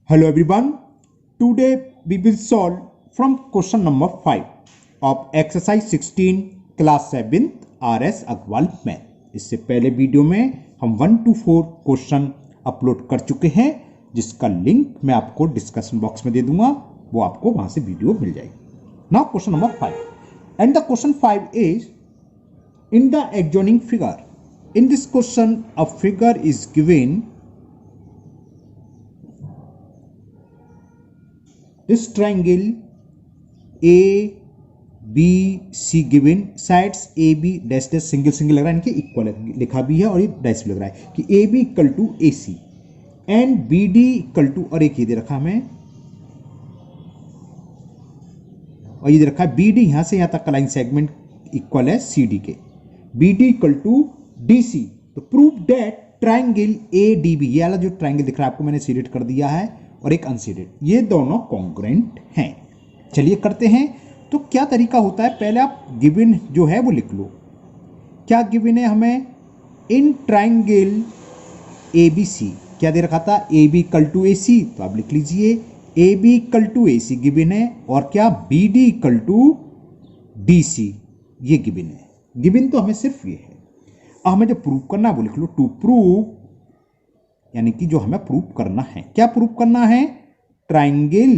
Hello everyone. Today we will solve from question number 5 of exercise 16 class 7th RS Agarwal math. इससे पहले video में हम 1 to 4 question upload कर चुके हैं, जिसका लिंक मैं आपको डिस्कशन बॉक्स में दे दूंगा, वो आपको वहां से वीडियो मिल जाएगी। Now question number 5 and the question 5 is in the adjoining figure. In this question a figure is given. This triangle A B C given sides A B dash dash single single लग रहा है, इनके equal लिखा भी है और ये dash भी लग रहा है कि A B equal to A C and B D equal to, और एक ये दे रखा हमें, और ये दे रखा है बी डी यहां से यहां तक का लाइन सेगमेंट इक्वल है सी डी के, B D equal to D C. तो prove that triangle A D B, ये वाला जो ट्राइंगल दिख रहा है आपको मैंने सीडेड कर दिया है और एक अनसीडेड, ये दोनों कॉन्ग्रुएंट हैं। चलिए करते हैं। तो क्या तरीका होता है, पहले आप गिवन जो है वो लिख लो। क्या गिवन है हमें? इन ट्राइंगल ए बी सी क्या दे रखा था? A B equal to A C, तो आप लिख लीजिए A B equal to A C given है, और क्या B D equal to D C ये गिवन है। गिवन तो हमें सिर्फ ये है। अब हमें जो प्रूव करना है वो लिख लो। टू प्रूव, यानी कि जो हमें प्रूव करना है, क्या प्रूव करना है? ट्राइंगल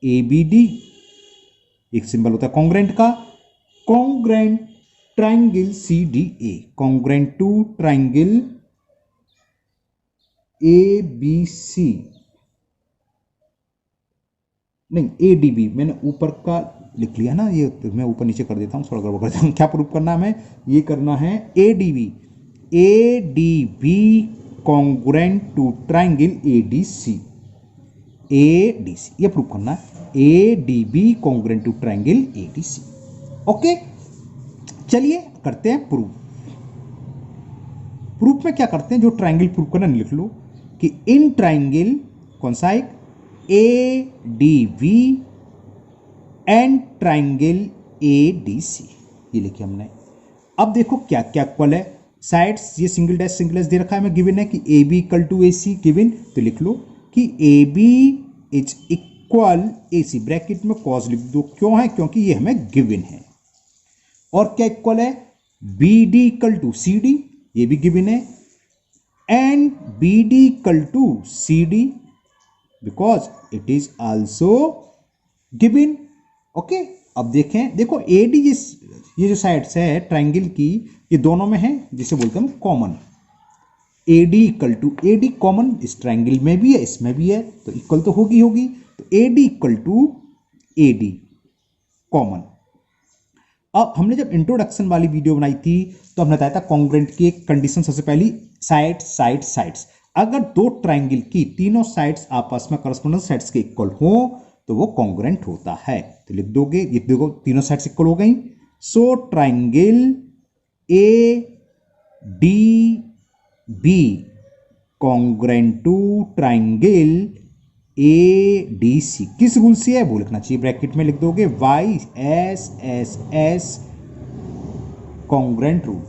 ए बी डी, एक सिंबल होता है कॉन्ग्रुएंट का, congruent triangle C D A, congruent to triangle A B C, नहीं ए डी बी, मैंने ऊपर का लिख लिया ना, ये तो मैं ऊपर नीचे कर देता हूं, थोड़ा गड़बड़ करता हूं। क्या प्रूव करना है हमें? ये करना है A D B congruent to triangle A D C, ये प्रूव करना है। A D B congruent to triangle A D C. Okay, चलिए करते हैं प्रूफ। प्रूफ में क्या करते हैं, जो ट्राइंगल प्रूव करना लिख लो कि इन ट्राइंगल कौन सा है, A D B and triangle A D C, ये लिखिए हमने। अब देखो क्या क्या इक्वल है, साइड्स ये सिंगल डैश दे रखा है, हमें गिवन है कि A B equal to A C given, तो लिख लो कि A B is equal A C, bracket में कॉस लिख दो, क्यों है? क्योंकि ये हमें गिवन है। और क्या इक्वल है? B D equal to C D, ये भी गिवन है, and B D equal to C D because it is also given. Okay, अब देखें, देखो ए डी ये जो साइड्स है ट्राइंगल की, ये दोनों में है, जिसे बोलते हैं common. A D equal to, A D common इस ट्राइंगल में भी है, इसमें भी है, तो इक्वल तो होगी। तो A D equal to A D common. अब हमने जब इंट्रोडक्शन वाली वीडियो बनाई थी तो हमने बताया था कॉन्ग्रुएंट की एक कंडीशन, सबसे पहली साइड्स। अगर दो ट्राइंगल की तीनों साइड्स आपस में करस्पॉन्डिंग साइड्स के इक्वल हो तो वो कॉन्ग्रुएंट होता है। तो लिख दोगे, ये देखो तीनों साइड्स इक्वल हो गई। So triangle A D B congruent to triangle A D C, किस रूल से है वो लिखना चाहिए, ब्रैकेट में लिख दोगे by S S S congruent rule.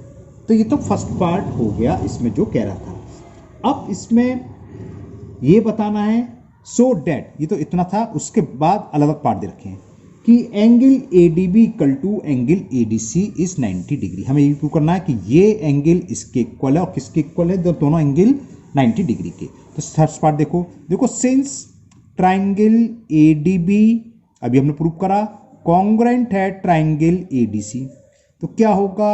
तो ये तो फर्स्ट पार्ट हो गया इसमें जो कह रहा था। अब इसमें ये बताना है सो डैट, ये तो इतना था, उसके बाद अलग अलग पार्ट दे रखे हैं कि angle A D B equal to angle A D C is 90 degree. हमें ये प्रूव करना है कि ये एंगल इसके इक्वल है, और किसके इक्वल है? दोनों एंगल 90 डिग्री के। तो फर्स्ट पार्ट देखो since triangle A D B, अभी हमने प्रूव करा कॉन्ग्रुएंट है ट्राइंगल ए डी सी, तो क्या होगा?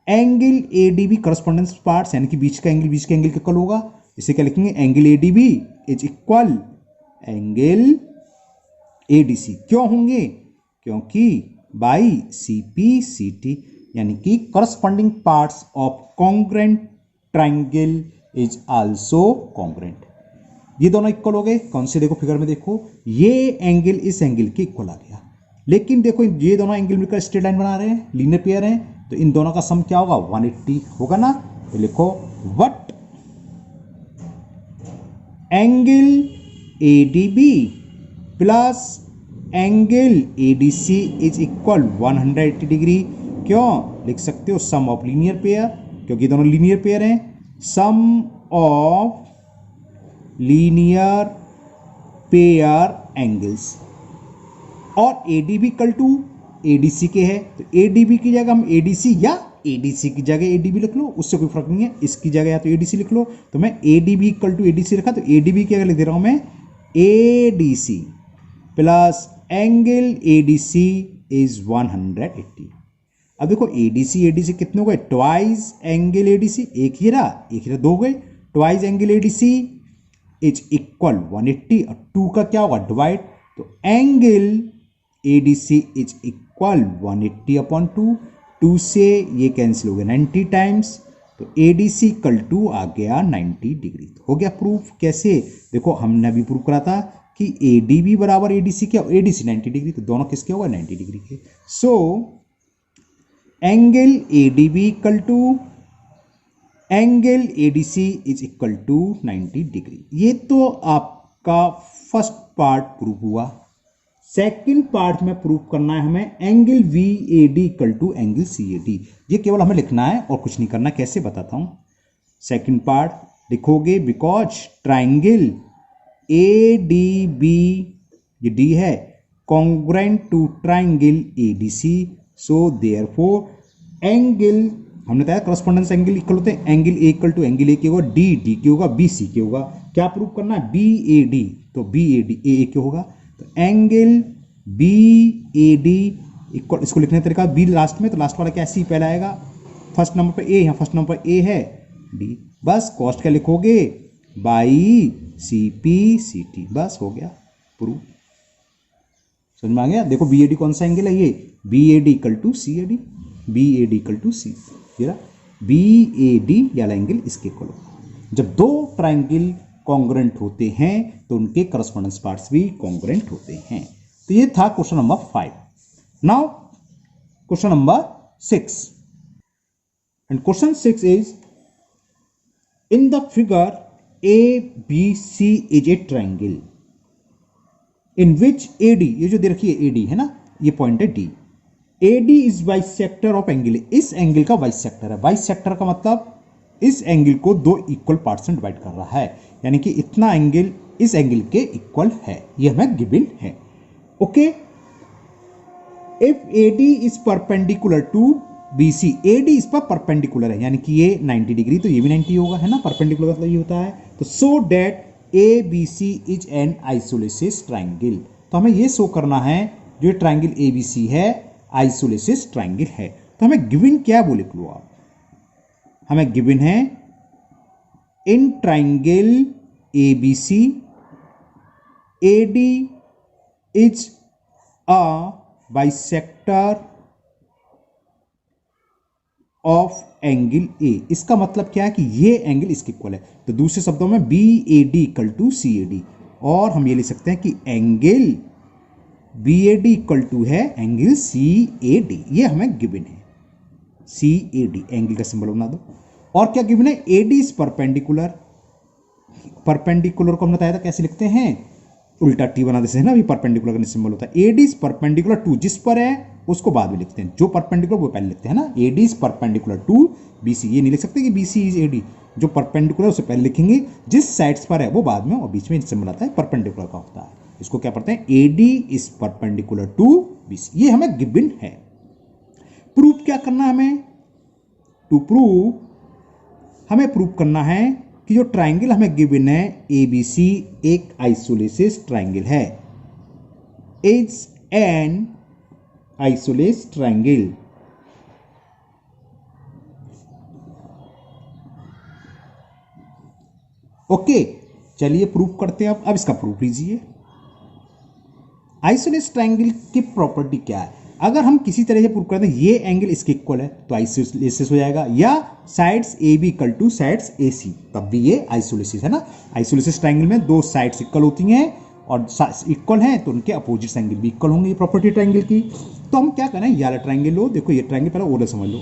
Angle A D B correspondence parts, यानी कि बीच का एंगल के इक्वल होगा। इसे क्या लिखेंगे? Angle A D B is equal angle A D C. क्यों होंगे? क्योंकि by C P C T, यानी कि corresponding parts of congruent triangle is also congruent. ये दोनों इक्वल हो गए। कौन से? देखो फिगर में देखो, ये एंगल इस एंगल के इक्वल आ गया, लेकिन देखो ये दोनों एंगल मिलकर स्ट्रेट लाइन बना रहे हैं, लीनियर पेयर हैं, तो इन दोनों का सम क्या होगा? 180 होगा ना। तो लिखो what angle A D B plus angle A D C is equal 180 degree. क्यों? लिख सकते हो सम ऑफ लीनियर पेयर, क्योंकि दोनों लीनियर पेयर हैं। सम ऑफ लीनियर पेयर एंगल्स। और एडीबी इक्वल टू एडीसी के है, तो एडीबी की जगह हम एडीसी या एडीसी की जगह एडीबी लिख लो, उससे कोई फर्क नहीं है। इसकी जगह या तो एडीसी लिख लो, तो मैं एडीबी इक्वल टू एडीसी रखा, तो एडीबी की जगह लिख दे रहा हूं मैं ADC plus angle ADC is 180। अब देखो एडीसी एडीसी कितने हो गए, ट्वाइस एंगल एडीसी, एक ही रहा दो हो गए, twice angle ADC is equal 180 और 2 का क्या होगा डिवाइड, तो angle ADC is equal 180 upon 2 से ये कैंसिल हो गया 90 टाइम्स, तो एडीसी इक्वल टू आ गया 90 डिग्री। तो हो गया प्रूफ। कैसे, देखो हमने अभी प्रूफ करा था कि एडीबी बराबर एडीसी क्या, एडीसी 90 डिग्री, तो दोनों किसके होगा 90 डिग्री के। So angle ADB equal to angle ADC is equal to 90 degree. ये तो आपका फर्स्ट पार्ट प्रूफ हुआ। सेकंड पार्ट में प्रूफ करना है हमें angle we A D equal to angle C A D. ये केवल हमें लिखना है और कुछ नहीं करना। कैसे बताता हूं। सेकंड पार्ट लिखोगे because triangle A D B, ये डी है, congruent to triangle A D C, so therefore angle, हमने बताया करस्पॉन्डेंस एंगल इक्वल होते हैं, angle A equal to angle A के होगा, डी डी के होगा, बी सी के होगा। क्या प्रूफ करना है, बी ए डी, तो बी ए डी ए के होगा, तो angle B A D equal, इसको लिखने का तरीका बी लास्ट में, तो लास्ट वाला क्या सी पहले आएगा, फर्स्ट नंबर पे ए, यहाँ फर्स्ट नंबर पे ए है, डी, बस कॉस्ट क्या लिखोगे by C P C T, बस हो गया प्रूफ। समझ में आ गया। देखो बी ए डी कौन सा एंगल है, ये B A D equal to C A D, B A D equal to C, B A D वाला एंगल इसके इक्वल हो। जब दो ट्राइंगल कॉन्ग्रुएंट होते हैं तो उनके करस्पॉन्डेंस पार्ट्स भी कॉन्ग्रुएंट होते हैं। तो ये था question number 5। Now question number 6, and question 6 is in the figure A B C is a triangle in which A D, ये जो दे रखी है ए डी है ना, ये पॉइंट है D, A D is bisector of angle, इस angle का बाइसेक्टर है। बाइसेक्टर का मतलब इस एंगल को दो इक्वल पार्ट्स में डिवाइड कर रहा है, यानी कि इतना एंगल इस एंगल के इक्वल है, ये हमें गिवन है। Okay, if AD is perpendicular to BC, AD इस पर परपेंडिकुलर है, यानी कि ये 90 डिग्री, तो ये भी 90 होगा, है ना, परपेंडिकुलर मतलब ये होता है। तो so that ABC is an isosceles triangle, तो हमें ये शो करना है जो ट्राइंगल ABC है आइसोलेसिस ट्राइंगल है। तो हमें गिवन क्या वो लिख लो आप, हमें गिवन है in triangle ABC AD is a bisector of angle A। इसका मतलब क्या है कि ये एंगल इसके इक्वल है, तो दूसरे शब्दों में BAD इक्वल टू CAD, और हम ये लिख सकते हैं कि एंगल BAD इक्वल टू है एंगल CAD, ये हमें गिवन है। CAD एंगल का सिंबल बना दो। और क्या गिवन है, AD इज परपेंडिकुलर, परपेंडिकुलर को हमने बताया था कैसे लिखते हैं, उल्टा टी बना देते हैं ना, अभी परपेंडिकुलर का सिंबल होता है। AD इज परपेंडिकुलर टू, जिस पर है उसको बाद में लिखते हैं, जो परपेंडिकुलर वो पहले लिखते हैं ना। AD is perpendicular to BC, ये नहीं लिख सकते कि BC इज AD, जो परपेंडिकुलर उसे पहले लिखेंगे, जिस साइड्स पर है वो बाद में, और बीच में सिंबल आता है परपेंडिकुलर का होता है, इसको क्या पढ़ते हैं, AD is perpendicular to BC, ये हमें गिवन है। प्रूफ क्या करना है हमें, टू प्रूव हमें प्रूफ करना है कि जो ट्राइंगल हमें गिवन है ABC एक आइसोलेसिस ट्राइंगल है, is an isosceles triangle. Okay, चलिए प्रूफ करते हैं। अब इसका प्रूफ लीजिए। आइसोलेस ट्राइंगल की प्रॉपर्टी क्या है, अगर हम किसी तरह से प्रूफ करते हैं ये एंगल इसके इक्वल है तो आइसोलेसिस हो जाएगा, या sides AB equal two sides AC, तब भी ये आइसोलेसिस है ना। आइसोलेसिस ट्राइंगल में दो साइड्स इक्वल होती हैं और इक्वल हैं तो उनके अपोजिट एंगल भी इक्वल होंगे, ये प्रॉपर्टी ट्राइंगल की। तो हम क्या करें, ये वाला ट्राइंगल लो, देखो ये ट्राइंगल पहले ओरल समझ लो,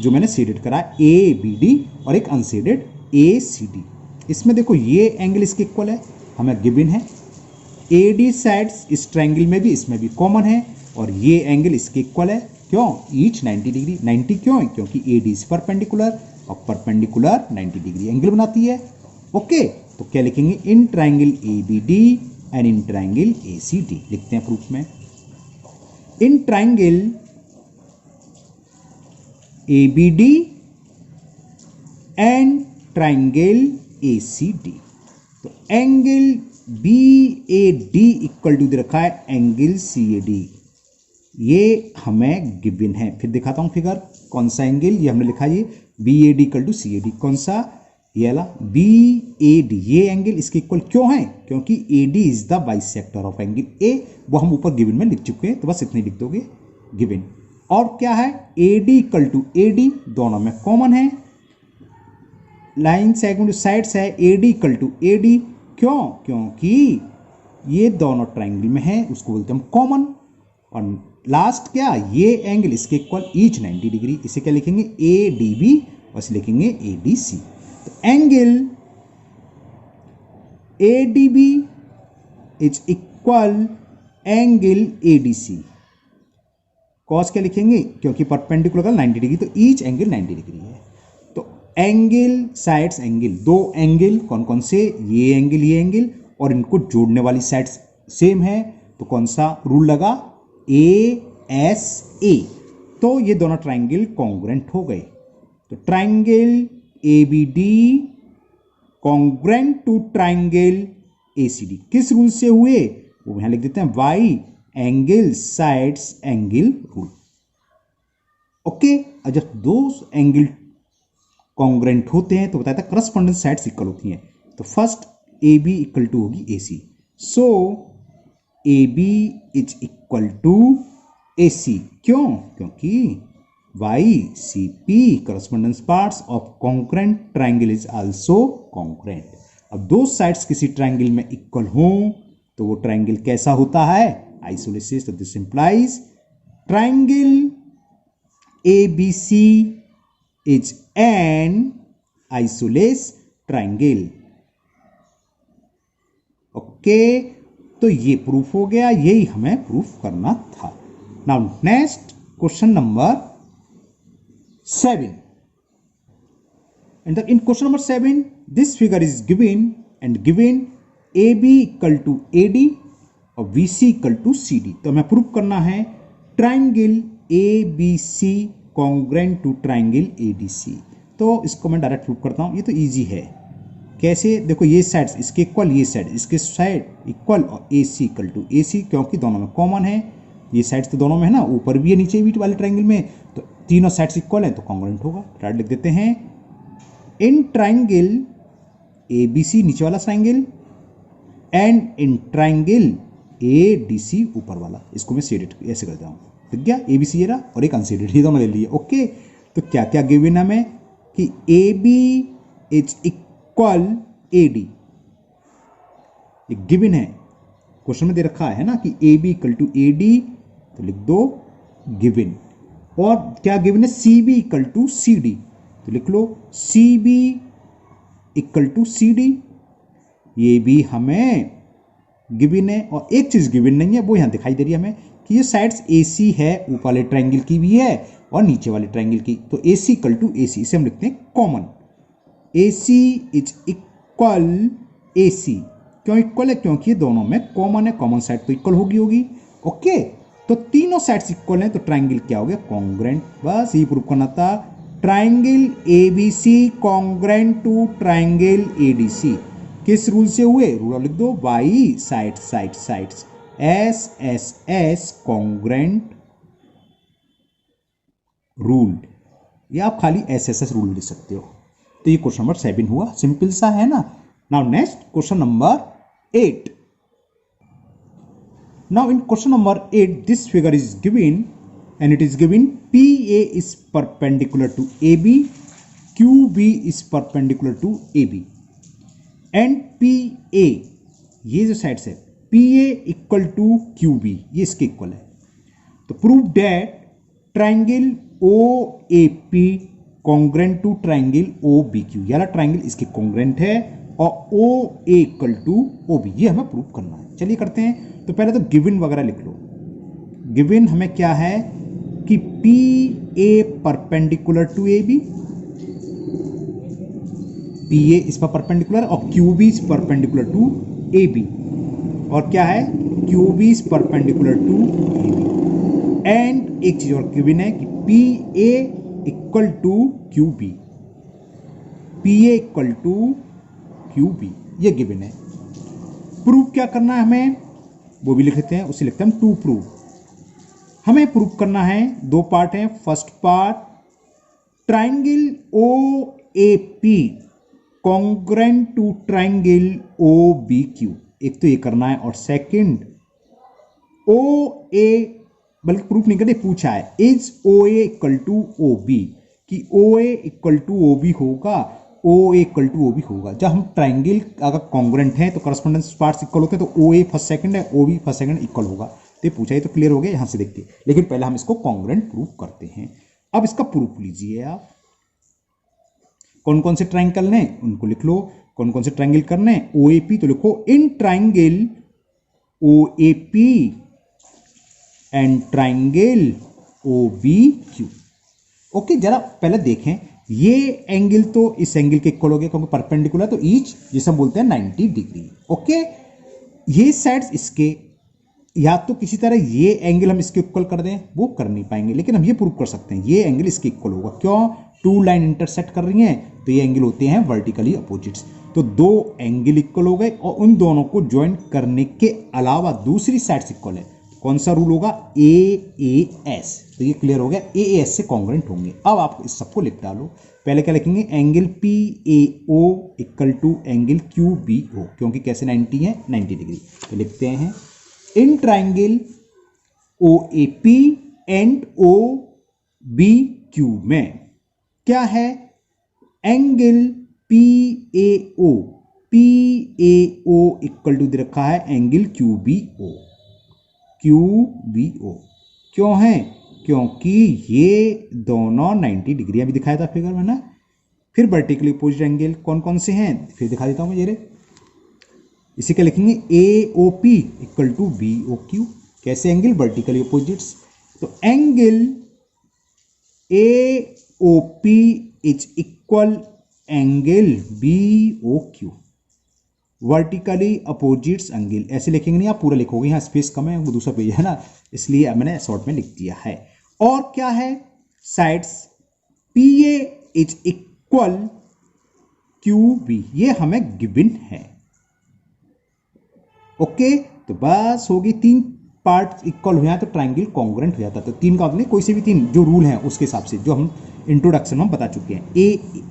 जो मैंने शेडेड करा ABD और एक अनशेडेड ACD। इसमें देखो ये एंगल इसके इक्वल है, हमें गिवन है। AD साइड्स इस ट्राइंगल में भी इसमें भी कॉमन है, और ये एंगल इसके इक्वल है, क्यों, ईच 90 डिग्री। 90 क्यों है, क्योंकि AD इज परपेंडिकुलर और परपेंडिकुलर 90 डिग्री एंगल बनाती है। ओके, तो क्या लिखेंगे, in triangle ABD and in triangle A C D. लिखते हैं प्रूफ में, in triangle A B D and triangle A C D. तो angle B A D equal to दे रखा है एंगल सी ए डी, ये हमें गिवन है। फिर दिखाता हूं फिगर, कौन सा एंगल, ये हमने लिखा ये B A D equal to C A D, कौन सा, ये वाला बी ए डी, ये एंगल इसके इक्वल क्यों है, क्योंकि A D is the bisector of angle A, वो हम ऊपर गिवन में लिख चुके हैं, तो बस इतने लिख दोगे गिवन। और क्या है, A D equal to A D, दोनों में कॉमन है, लाइन सेगमेंट साइड्स है, A D equal to A D, क्यों, क्योंकि ये दोनों ट्राइंगल में है, उसको बोलते हैं हम कॉमन। और लास्ट क्या, ये एंगल इसके इक्वल ईच 90 डिग्री, इसे क्या लिखेंगे ए डी बी, और इसे लिखेंगे ए डी सी। तो angle A D B is equal angle A D C, cos क्या लिखेंगे, क्योंकि परपेंडिकुलर 90 डिग्री, तो ईच एंगल 90 डिग्री है। तो एंगल साइड्स एंगल, दो एंगल कौन कौन से, ये एंगल, और इनको जोड़ने वाली साइड्स सेम है, तो कौन सा रूल लगा, ए एस ए, तो ये दोनों ट्राइंगल कॉन्ग्रुएंट हो गए। तो triangle A B D congruent to triangle A C D, किस रूल से हुए, वो यहां लिख देते हैं, by angle sides angle rule. Okay, और जब दो एंगल कॉन्ग्रुएंट होते हैं तो बताया था करस्पॉन्डेंस साइड्स इक्वल होती हैं। तो first A B equal to होगी A C, so A B is equal to A C, क्यों, क्योंकि by C P correspondence parts of congruent triangle is also congruent. अब दो साइड्स किसी ट्राइंगल में इक्वल हों तो वो ट्राइंगल कैसा होता है, आइसोलेसिस। तो this implies triangle A B C is an isosceles triangle. Okay, तो ये प्रूफ हो गया, यही हमें प्रूफ करना था। Now next question number 7, and in question number 7 this figure is given and given AB equal to AD और BC equal to CD। तो हमें प्रूफ करना है triangle ABC congruent to triangle ADC। तो इसको मैं डायरेक्ट प्रूफ करता हूं, ये तो इजी है। कैसे, देखो ये साइड्स इसके इक्वल, ये साइड इसके साइड इक्वल, और AC इक्वल टू AC, क्योंकि दोनों में कॉमन है, ये साइड्स तो दोनों में है ना, ऊपर भी है नीचे भी वाले ट्राइंगल में, तो तीनों साइड्स इक्वल है तो कॉन्ग्रुएंट होगा। डायरेक्ट लिख देते हैं, इन ट्राइंगल ABC नीचे वाला triangle and in triangle ADC ऊपर वाला, इसको मैं शेडेड ऐसे करता हूँ, ठीक गया, ABC ये रहा और एक अनशेडेड, ये दोनों ले लिए। ओके, तो क्या क्या गिवन है हमें कि AB इज इक्वल AD, ये गिवन है, क्वेश्चन में दे रखा है ना कि AB इक्वल टू AD, तो लिख दो गिवन। और क्या गिवन है, CB इक्वल टू CD, तो लिख लो CB इक्वल टू CD, ये भी हमें गिवन है। और एक चीज गिवन नहीं है, वो यहां दिखाई दे रही है हमें कि ये साइड्स AC है, ऊपर वाले ट्राइंगल की भी है और नीचे वाले ट्राइंगल की, तो AC इक्वल टू AC, इसे हम लिखते हैं common. AC is equal AC, क्यों इक्वल है, क्योंकि ये दोनों में कॉमन है, कॉमन साइड तो इक्वल होगी। ओके, तो तीनों साइड्स इक्वल हैं, तो ट्राइंगल क्या हो गया, कॉन्ग्रुएंट। बस ये प्रूफ करना था, triangle ABC congruent to triangle ADC, किस रूल से हुए, रूल लिख दो, by sides SSS congruent rule, या आप खाली SSS रूल लिख सकते हो। तो ये क्वेश्चन नंबर 7 हुआ, सिंपल सा है ना। Now next question number 8। Now in question number 8 this figure is given and it is given PA is perpendicular to AB, QB is perpendicular to AB and PA, ये जो sides है PA equal to QB, ये इसके equal है। तो prove that triangle OAP congruent to triangle OBQ, याला triangle इसके congruent है और OA इक्वल टू OB, ये हमें प्रूव करना है। चलिए करते हैं। तो पहले तो गिवन वगैरह लिख लो। गिवन हमें क्या है कि PA perpendicular to AB, PA इस पर परपेंडिकुलर और QB is perpendicular to AB। और क्या है, Q B is perpendicular to A B. And एक चीज और गिवन है कि P A equal to Q B, P A equal to Q B, ये गिवन है। प्रूफ क्या करना है हमें, वो भी लिख लेते हैं, उसे लिखते हैं टू प्रूफ। हमें प्रूफ करना है, दो पार्ट है। First part, triangle O A P congruent to triangle O B Q, एक तो ये करना है। और सेकंड, ओ ए, बल्कि प्रूफ नहीं करते, पूछा है is O A equal to O B, कि O A equal to O B होगा, O A equal to O B होगा। जब हम ट्राइंगल अगर कॉन्ग्रेंट है तो करस्पॉन्डेंस पार्ट्स इक्वल होते हैं, तो ओ ए फर्स्ट सेकंड है, O B first second equal होगा। तो ये पूछा है, तो क्लियर हो गया, यहां से देखते हैं। लेकिन पहले हम इसको कॉन्ग्रेंट प्रूफ करते हैं। अब इसका प्रूफ लीजिए आप। कौन कौन से ट्राइंगल करने हैं उनको लिख लो। कौन कौन से ट्राइंगल करने हैं, ओ ए पी, तो लिखो in triangle O A P and triangle O B Q. Okay, जरा पहले देखें, ये एंगल तो इस एंगल के इक्वल हो गया क्योंकि परपेंडिकुलर, तो ईच जिसे हम बोलते हैं 90 डिग्री। ओके, ये साइड्स इसके, या तो किसी तरह ये एंगल हम इसके इक्वल कर दें, वो कर नहीं पाएंगे, लेकिन हम ये प्रूव कर सकते हैं ये एंगल इसके इक्वल होगा। क्यों, टू लाइन इंटरसेक्ट कर रही हैं, तो ये एंगल होते हैं वर्टिकली अपोजिट्स। तो दो एंगल इक्वल हो गए, और उन दोनों को ज्वाइन करने के अलावा दूसरी साइड्स इक्वल है। कौन सा रूल होगा, ए एस। तो ये क्लियर हो गया, ए एस से कॉन्ग्रेंट होंगे। अब आप इस सबको लिख डालो। पहले क्या लिखेंगे, angle P A O equal to angle Q B O, क्योंकि कैसे 90 है, 90 डिग्री। तो लिखते हैं in triangle O A P and O B Q में क्या है, angle P A O equal to दे रखा है एंगल क्यू बी ओ। क्यों है, क्योंकि ये दोनों 90 डिग्री अभी दिखाया था फिगर में ना। फिर वर्टिकली अपोजिट एंगल कौन कौन से हैं, फिर दिखा देता हूं मैं ये। इसी का लिखेंगे A O P equal to B O Q. कैसे एंगल, वर्टिकली अपोजिट्स। तो angle A O P is equal angle B O Q, vertically opposites angle. ऐसे लिखेंगे नहीं, आप पूरा लिखोगे, यहाँ स्पेस कम है, वो दूसरा पेज है ना, इसलिए अब मैंने शॉर्ट में लिख दिया है। और क्या है, sides P A is equal Q B, ये हमें गिवन है। ओके, तो बस होगी, तीन पार्ट इक्वल हो जाए तो ट्राइंगल कॉन्ग्रेंट हो जाता। तो तीन का मतलब कोई से भी तीन जो रूल हैं उसके हिसाब से, जो हम इंट्रोडक्शन में बता चुके हैं,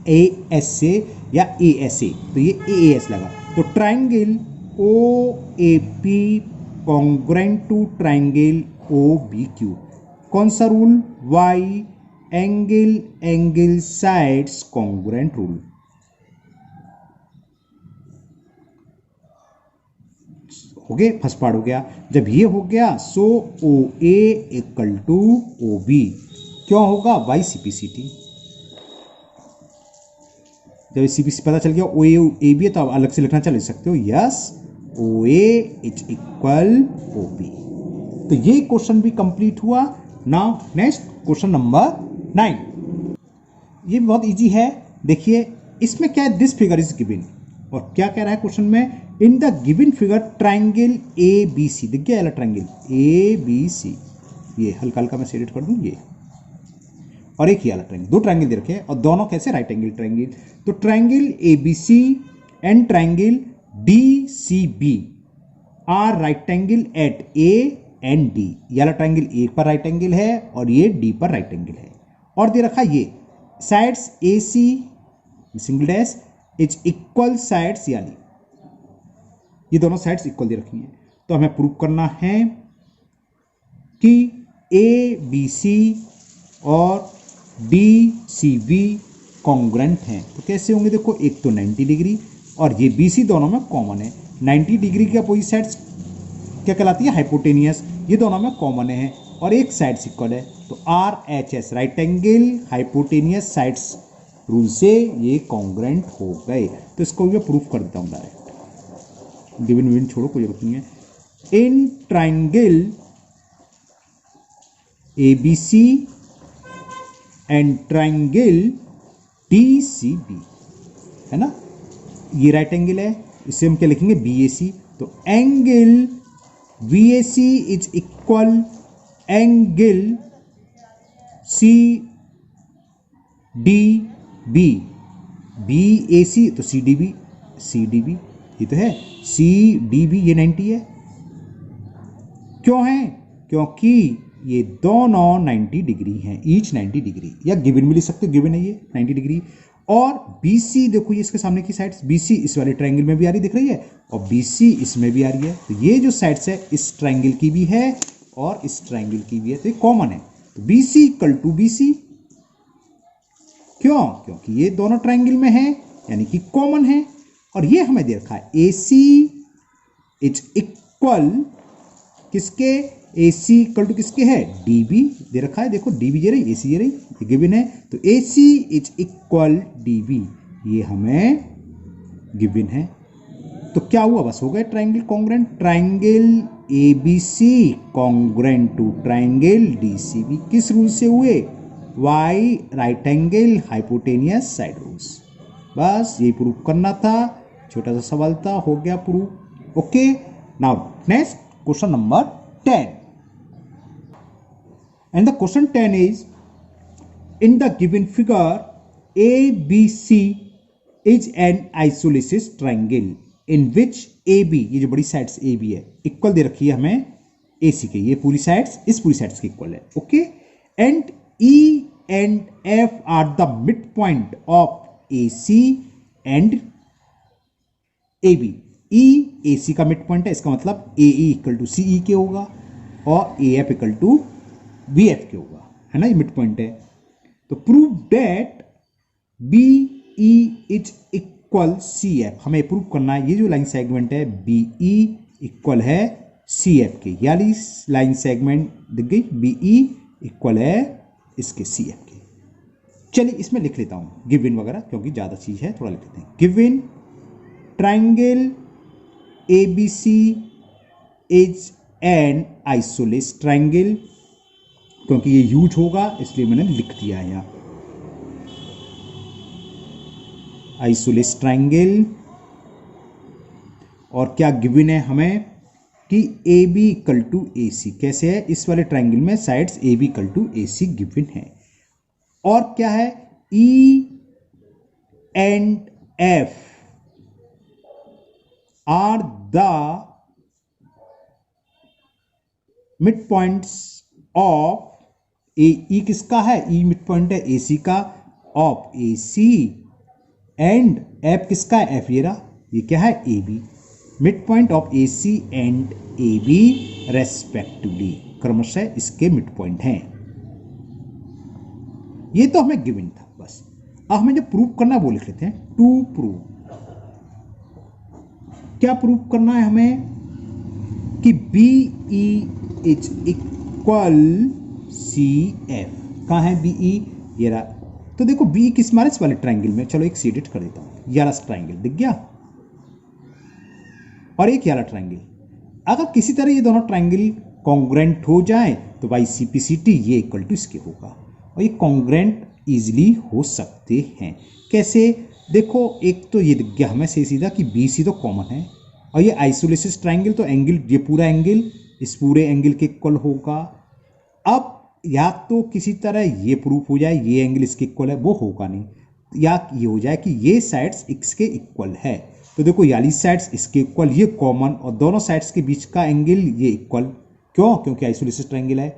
ए एस से या ए एस से, तो ये ए एस लगा। तो triangle O A P congruent to triangle O B Q, कौन सा rule, by angle sides congruent rule. हो गए, फर्स्ट पार्ट हो गया। जब ये हो गया, सो ओ A equal to O B, क्यों होगा, बाई सीपीसीटी। जब सीपीसी पता चल गया ओ ए बी है, तो आप अलग से लिखना चल सकते हो, yes O A is equal O B. तो ये क्वेश्चन भी कंप्लीट हुआ। नाउ नेक्स्ट क्वेश्चन नंबर 9, ये बहुत इजी है। देखिए इसमें क्या है, दिस फिगर इज गिवन, और क्या कह रहा है क्वेश्चन में, in the given figure triangle A B C, दिख गया ट्राइंगल ए बी सी, ये हल्का हल्का मैं सेलेक्ट कर दूं ये, और एक ही वाला ट्राइंगल, दो ट्राइंगल दे रखे हैं, और दोनों कैसे, राइट एंगल ट्राइंगल। तो triangle A B C and triangle D C B are right angle at A and D. ये वाला ट्राइंगल ए पर राइट एंगल है और ये डी पर राइट एंगल है, और दे रखा ये sides A C single dash is equal sides, यानी ये दोनों साइड्स इक्वल दे रखी हैं। तो हमें प्रूव करना है कि ए बी सी और डी सी बी कॉन्ग्रेंट हैं। तो कैसे होंगे, देखो एक तो 90 डिग्री और ये बी सी दोनों में कॉमन है। 90 डिग्री की अपोजिट साइड्स क्या कहलाती है, हाइपोटेनियस, ये दोनों में कॉमन है, और एक साइड्स इक्वल है। तो R H S right angle hypotenuse sides rule से ये कॉन्ग्रेंट हो गए। तो इसको मैं प्रूफ कर देता हूँ डायरेक्ट, गिवन छोड़ो, कोई जरूरत नहीं है। In triangle A B C and triangle D C B, है ना, ये राइट एंगल है, इसे हम क्या लिखेंगे, बी ए सी। तो angle we A C is equal angle C D B, B A C तो C D B, C D B ये तो है, सी डी बी ये 90 है। क्यों है? क्योंकि ये दोनों 90 डिग्री हैं, ईच 90 डिग्री, या गिवन भी लिख सकते हो, गिवन है ये 90 डिग्री। और BC देखो, ये इसके सामने की साइड्स, BC इस वाले ट्रायंगल में भी आ रही दिख रही है और BC इसमें भी आ रही है। तो ये जो साइड्स है इस ट्रायंगल की भी है और इस ट्रायंगल की भी है, तो ये कॉमन है। तो BC इक्वल टू BC, क्यों? क्योंकि ये दोनों ट्रायंगल में है, यानी कि कॉमन है। और ये हमें दे रखा है AC इज इक्वल किसके, AC इक्वल टू किसके है, DB दे रखा है, देखो DB ये रही, AC ये रही, ये गिवन है। तो AC इज इक्वल DB, ये हमें गिवन है। तो क्या हुआ, बस हो गया triangle congruent. Triangle ABC congruent to triangle DCB किस रूल से हुए, by right angle hypotenuse side rules. बस ये प्रूव करना था, छोटा सा सवाल था, हो गया prove. Okay, now next question number 10, and the question 10 is, in the given figure ABC is an isosceles triangle in which AB, ये जो बड़ी साइड्स AB है, इक्वल दे रखी है हमें AC के, ये पूरी साइड्स इस पूरी साइड्स के इक्वल है। Okay, and E and F are the midpoint of AC and AB। E AC का मिड पॉइंट है, इसका मतलब AE इक्वल टू CE के होगा और AF इक्वल टू BF के होगा, है ना, ये मिड पॉइंट है। तो prove that BE is equal CF, हमें प्रूव करना है ये जो लाइन सेगमेंट है BE इक्वल है CF के, यानी लाइन सेगमेंट दिख गई, BE इक्वल है इसके CF के। चलिए इसमें लिख लेता हूं गिवन वगैरह, क्योंकि ज्यादा चीज है, थोड़ा लिख लेते हैं। Given triangle ABC is an isosceles triangle, क्योंकि ये यूज होगा इसलिए मैंने लिख दिया है यहां, आइसोलेस ट्रायंगल। और क्या गिवन है हमें कि AB इक्वल टू AC, कैसे है, इस वाले ट्रायंगल में sides AB equal to AC given है। और क्या है, E and F are the mid points of E किसका है, E मिड पॉइंट है AC का, ऑफ AC, एंड F किसका है, F ये रहा, ये क्या है AB, mid point of AC and AB respectively, क्रमशः इसके मिड पॉइंट हैं। ये तो हमें गिवन था बस। अब हमें जो प्रूव करना है वो लिख लेते हैं, टू प्रूव। क्या प्रूव करना है हमें कि BE इज इक्वल CF, कहाँ है BE, ये रहा। तो देखो BE किस मारे, इस वाले ट्रायंगल में, चलो एक एडिट कर देता हूं, ये वाला ट्रायंगल दिख गया और एक ये वाला ट्रायंगल। अगर किसी तरह ये दोनों ट्रायंगल कॉन्ग्रुएंट हो जाए तो बाई CPCT ये इक्वल टू इसके होगा, और ये कॉन्ग्रुएंट इजीली हो सकते हैं। कैसे, देखो एक तो ये दिख गया हमें से सीधा कि BC तो कॉमन है, और ये आइसोलेसिस ट्रायंगल, तो एंगल, ये पूरा एंगल इस पूरे एंगल के इक्वल होगा। अब या तो किसी तरह ये प्रूफ हो जाए ये एंगल इसके इक्वल है, वो होगा नहीं, या ये हो जाए कि ये साइड्स इसके इक्वल है। तो देखो याली साइड्स इसके इक्वल, ये कॉमन, और दोनों साइड्स के बीच का एंगल ये इक्वल, क्यों, क्योंकि आइसोलेसिस ट्रायंगल है।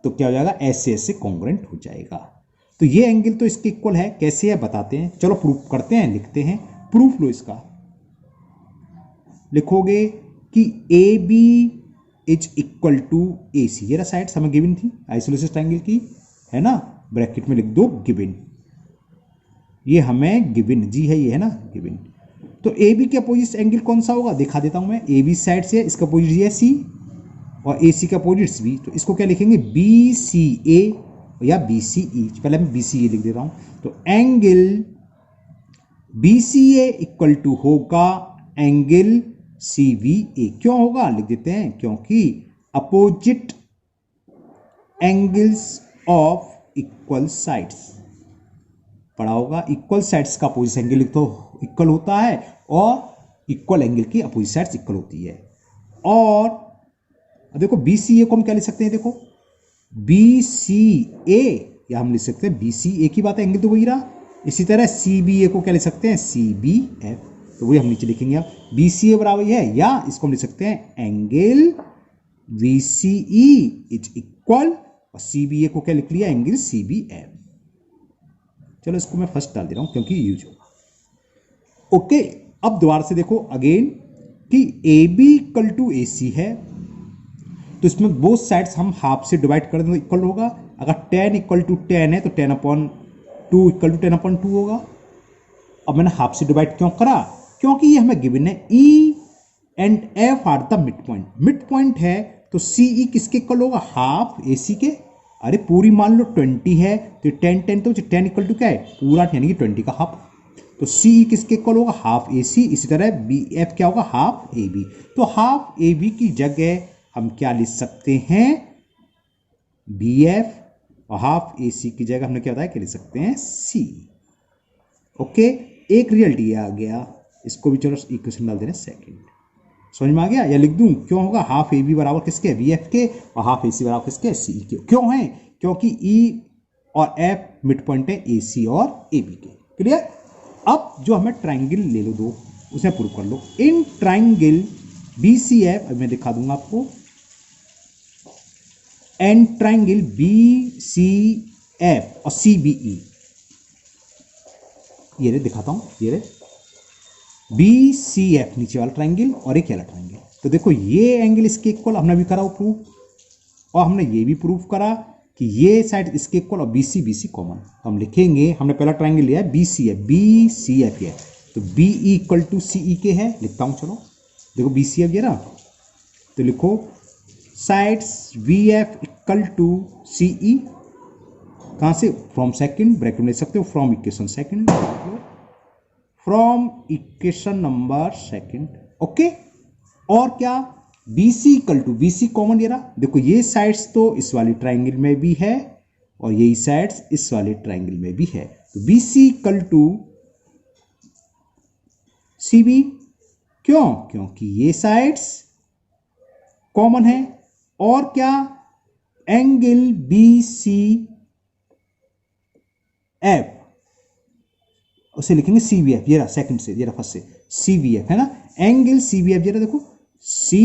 तो क्या हो जाएगा, ऐसे ऐसे कॉन्ग्रुएंट हो जाएगा। तो ये एंगल तो इसके इक्वल है, कैसे है बताते हैं, चलो प्रूफ करते हैं, लिखते हैं, प्रूफ लो इसका। लिखोगे कि AB is equal to AC, ये रहा साइड्स हमें गिवन थी आइसोलेसिस ट्रायंगल की, है ना, ब्रैकेट में लिख दो गिवन, ये हमें गिवन जी है, ये है ना गिवन। तो AB के अपोजिट एंगल कौन सा होगा, दिखा देता हूं मैं। AB साइड से इसका अपोजिट है C, और AC का अपोजिट B, तो इसको क्या लिखेंगे, BCA या BCE, पहले मैं BCA लिख दे रहा हूं। तो एंगल BCA इक्वल टू होगा एंगल CVA, क्यों होगा, लिख देते हैं, क्योंकि opposite angles of equal sides, पढ़ा होगा, इक्वल साइड्स का अपोजिट एंगल तो इक्वल होता है, और इक्वल एंगल की अपोजिट साइड्स इक्वल होती है। और देखो बी सी ए को हम क्या लिख सकते हैं, देखो बी सी ए, या हम लिख सकते हैं बी सी ए की बात है, एंगल तो वही रहा। इसी तरह सी बी ए को क्या लिख सकते हैं, सी बी एफ, तो वही हम नीचे लिखेंगे। अब बी सी ए बराबर है, या इसको हम लिख सकते हैं angle B C E is equal, और सी बी ए को क्या लिख लिया, एंगल सी बी एफ। चलो इसको मैं फर्स्ट डाल दे रहा हूं क्योंकि यूज हो। ओके, अब दोबारा से देखो अगेन कि A B equal to A सी है, तो इसमें बोथ साइड्स हम हाफ से डिवाइड कर दें तो इक्वल होगा। अगर टेन इक्वल टू टेन है तो 10/2 इक्वल टू 10/2 होगा। अब मैंने हाफ से डिवाइड क्यों करा, क्योंकि ये हमें गिवन है E and F R the mid point. Mid point है तो सी ई किसके इक्वल होगा, हाफ ए सी के। अरे पूरी मान लो 20 है तो 10 10 तो 10 इक्वल टू क्या है, पूरा, यानी कि 20 का हाफ। तो सी ई किसके इक्वल होगा, हाफ ए सी। इसी तरह बी एफ क्या होगा, हाफ ए बी। तो हाफ ए बी की जगह हम क्या लिख सकते हैं, बी एफ, और हाफ ए सी की जगह हमने क्या बताया, क्या लिख सकते हैं, सी। ओके, एक रिजल्ट ये आ गया। इसको भी चलो इक्वेशन डाल दे रहे हैं सेकेंड। समझ में आ गया, या लिख दूं क्यों होगा, हाफ ए बी बराबर किसके, बी एफ के, और हाफ ए सी बराबर किसके, सी के। क्यों है, क्योंकि ई और एफ मिड पॉइंट है ए सी और ए बी के। क्लियर। अब जो हमें ट्राइंगल ले लो दो, उसे प्रूव कर लो। In triangle B C F, अब मैं दिखा दूंगा आपको, and triangle B C F और सी बी ई, ये रे दिखाता हूं, ये रे बी सी एफ नीचे वाला ट्राइंगल और एक वाला ट्राइंगल। तो देखो ये एंगल इसके इक्वल हमने भी करा प्रूव, और हमने ये भी प्रूव करा कि ये साइड इसके इक्वल और बी सी कॉमन। तो हम लिखेंगे, हमने पहला ट्राइंगल लिया है बी सी एफ है, तो B E equal to C ई के है, लिखता हूं चलो। देखो बी सी एफ ये ना, तो लिखो sides V F equal to C E, कहां से, फ्रॉम सेकंड ब्रैकेट में लिख सकते हो, from equation second, from equation number second. Okay, और क्या, B C equal to, B C common ये रहा। देखो ये साइड्स तो इस वाली ट्राइंगल में भी है और यही साइड्स इस वाले ट्राइंगल में भी है, तो B C equal to C B. क्यों, क्योंकि ये साइड्स कॉमन है। और क्या, एंगल बी सी एफ, उसे लिखेंगे सी बी एफ, ये रहा सेकंड से, ये रहा फर्स्ट से, सी बी एफ है ना, एंगल सी बी एफ, ये रहा देखो सी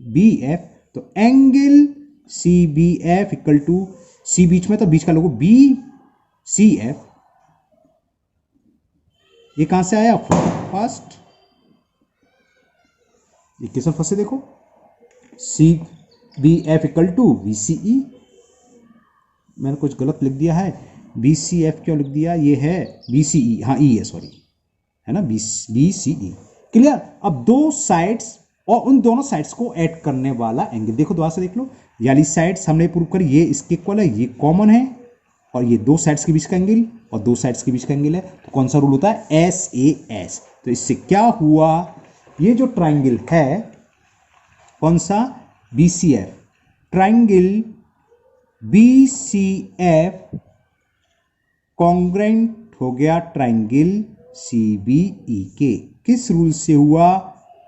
बी एफ। तो angle C B F equal to, C बीच में तो बीच का लोगो बी सी एफ, ये कहां से आया, फर्स्ट इक्वेशन फर्स्ट से देखो, C B F equal to B C E. मैंने कुछ गलत लिख दिया है, बी सी एफ क्यों लिख दिया, ये है बी सी ई, हाँ ई है, सॉरी, है ना, बी सी ई। क्लियर। अब दो साइड्स और उन दोनों साइड्स को ऐड करने वाला एंगल, देखो दोबारा से देख लो, याली साइड्स हमने प्रूव करी, ये इसके इक्वल है, ये कॉमन है, और ये दो साइड्स के बीच का एंगल और दो साइड्स के बीच का एंगल है, तो कौन सा रूल होता है, एस ए एस। तो इससे क्या हुआ, ये जो ट्राइंगल है कौन सा, B C F, triangle B C F congruent हो गया ट्राइंगल सी बी ई के। किस रूल से हुआ,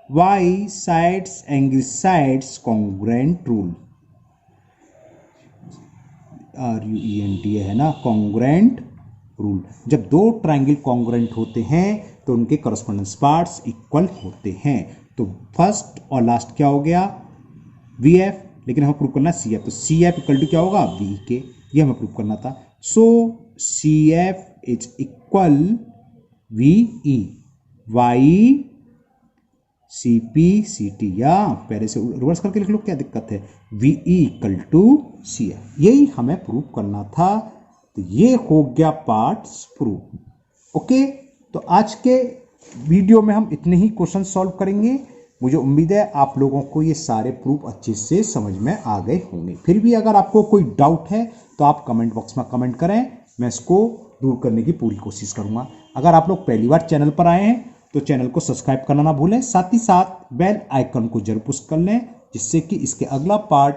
by sides angle sides congruent rule, RUENT है ना, कॉन्ग्रेंट रूल। जब दो ट्राइंगल कॉन्ग्रेंट होते हैं तो उनके करस्पॉन्डेंस पार्ट्स इक्वल होते हैं। तो फर्स्ट और लास्ट क्या हो गया, वी एफ, लेकिन हमें प्रूव करना है सी एफ, तो सी एफ इक्वल टू क्या होगा, वी के, ये हमें प्रूव करना था। So C F is equal V E, by C P C T, या पहले से रिवर्स करके लिख लो, क्या दिक्कत है, B E equal to C F, यही हमें प्रूव करना था। तो ये हो गया पार्ट्स प्रूव। ओके, तो आज के वीडियो में हम इतने ही क्वेश्चन सॉल्व करेंगे। मुझे उम्मीद है आप लोगों को ये सारे प्रूफ अच्छे से समझ में आ गए होंगे। फिर भी अगर आपको कोई डाउट है तो आप कमेंट बॉक्स में कमेंट करें, मैं इसको दूर करने की पूरी कोशिश करूंगा। अगर आप लोग पहली बार चैनल पर आए हैं तो चैनल को सब्सक्राइब करना ना भूलें, साथ ही साथ बेल आइकन को जरूर पुश कर लें, जिससे कि इसके अगला पार्ट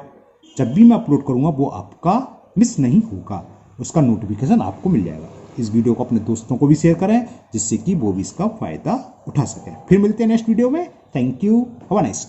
जब भी मैं अपलोड करूंगा वो आपका मिस नहीं होगा, उसका नोटिफिकेशन आपको मिल जाएगा। इस वीडियो को अपने दोस्तों को भी शेयर करें जिससे कि वो भी इसका फ़ायदा उठा सकें। फिर मिलते हैं नेक्स्ट वीडियो में। Thank you, have a nice day.